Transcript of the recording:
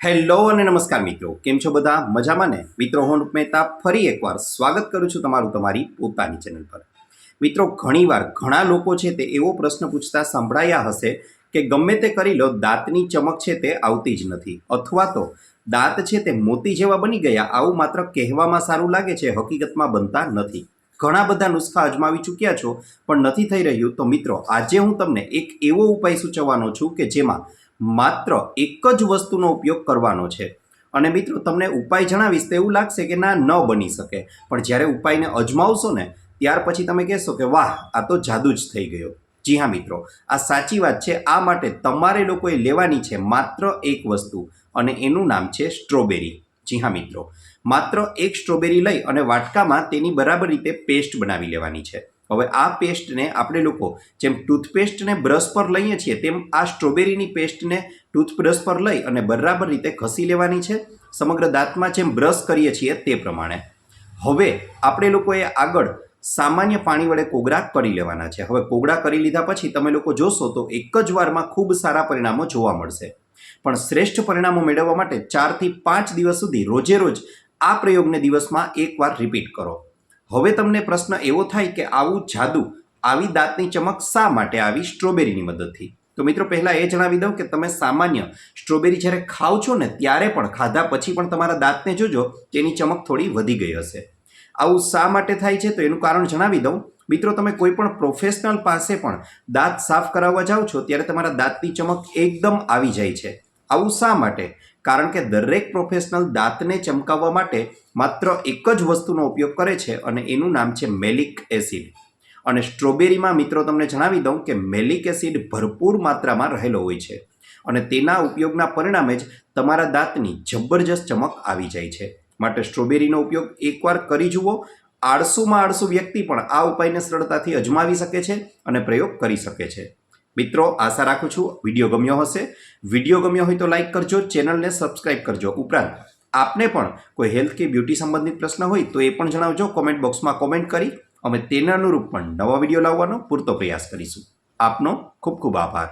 Hello અને નમસ્કાર મિત્રો, કેમ છો બધા? મજામાં ને? મિત્રો, હું અનુપ મહેતા ફરી એકવાર સ્વાગત કરું છું તમારું તમારી પોતાની ચેનલ પર. મિત્રો, ઘણીવાર ઘણા લોકો છે તે એવો પ્રશ્ન પૂછતા સંભળાયા હશે કે ગમે તે કરી લો દાંતની ચમક છે તે આવતી જ નથી, અથવા તો દાંત છે તે મોતી જેવા બની ગયા. આવું માત્ર કહેવામાં સારું લાગે છે, હકીકતમાં બનતા નથી. ઘણા બધા નુસ્ખા અજમાવી ચૂક્યા છો પણ નથી થઈ રહ્યું. તો મિત્રો, આજે હું તમને એક એવો ઉપાય સૂચવવાનો છું કે જેમાં માત્ર એક જ વસ્તુનો ઉપયોગ કરવાનો છે. અને મિત્રો, તમને ઉપાય જણાવીશ તો એવું લાગશે કે ના, ન બની શકે, પણ જ્યારે ઉપાયને અજમાવશો ને ત્યાર પછી તમે કહેશો કે વાહ, આ તો જાદુ જ થઈ ગયો. જી હા મિત્રો, આ સાચી વાત છે. આ માટે તમારે લોકોએ લેવાની છે માત્ર એક વસ્તુ, અને એનું નામ છે સ્ટ્રોબેરી. જી હા મિત્રો, માત્ર એક સ્ટ્રોબેરી લઈ અને વાટકામાં તેની બરાબર રીતે પેસ્ટ બનાવી લેવાની છે. હવે આ પેસ્ટને આપણે લોકો જેમ ટૂથપેસ્ટને બ્રશ પર લઈએ છીએ તેમ આ સ્ટ્રોબેરીની પેસ્ટને ટૂથબ્રશ પર લઈ અને બરાબર રીતે ઘસી લેવાની છે, સમગ્ર દાંતમાં જેમ બ્રશ કરીએ છીએ તે પ્રમાણે. હવે આપણે લોકોએ આગળ સામાન્ય પાણી વડે કોગળા કરી લેવાના છે. હવે કોગળા કરી લીધા પછી તમે લોકો જોશો તો એક જ વારમાં ખૂબ સારા પરિણામો જોવા મળશે. પણ શ્રેષ્ઠ પરિણામો મેળવવા માટે 4 થી 5 દિવસ સુધી રોજે રોજ આ પ્રયોગને દિવસમાં એકવાર રિપીટ કરો. હવે તમને પ્રશ્ન એવો થાય કે આવું જાદુ, આવી દાંતની ચમક શા માટે આવી સ્ટ્રોબેરીની મદદથી? તો મિત્રો, પહેલાં એ જણાવી દઉં કે તમે સામાન્ય સ્ટ્રોબેરી જ્યારે ખાઓ છો ને ત્યારે પણ, ખાધા પછી પણ તમારા દાંતને જોજો તેની ચમક થોડી વધી ગઈ હશે. આવું શા માટે થાય છે તો એનું કારણ જણાવી દઉં. મિત્રો, તમે કોઈ પણ પ્રોફેશનલ પાસે પણ દાંત સાફ કરાવવા જાઓ છો ત્યારે તમારા દાંતની ચમક એકદમ આવી જાય છે. આવું શા માટે? કારણ કે દરેક પ્રોફેશનલ દાંતને ચમકાવવા માટે માત્ર એક જ વસ્તુનો ઉપયોગ કરે છે, અને એનું નામ છે મેલિક એસિડ. અને સ્ટ્રોબેરીમાં મિત્રો તમને જણાવી દઉં કે મેલિક એસિડ ભરપૂર માત્રામાં રહેલો હોય છે, અને તેના ઉપયોગના પરિણામે જ તમારા દાંતની જબરજસ્ત ચમક આવી જાય છે. માટે સ્ટ્રોબેરીનો ઉપયોગ એકવાર કરી જુઓ. આળસુમાં આળસુ વ્યક્તિ પણ આ ઉપાયને સરળતાથી અજમાવી શકે છે અને પ્રયોગ કરી શકે છે. મિત્રો, આશા રાખું છું વિડીયો ગમ્યો હશે. વિડીયો ગમ્યો હોય તો લાઈક કરજો, ચેનલને સબસ્ક્રાઈબ કરજો. ઉપરાંત આપને પણ કોઈ હેલ્થ કે બ્યુટી સંબંધિત પ્રશ્ન હોય તો એ પણ જણાવજો કોમેન્ટ બોક્સમાં. કોમેન્ટ કરી અમે તેને અનુરૂપ પણ નવા વિડીયો લાવવાનો પૂરતો પ્રયાસ કરીશું. આપનો ખૂબ ખૂબ આભાર.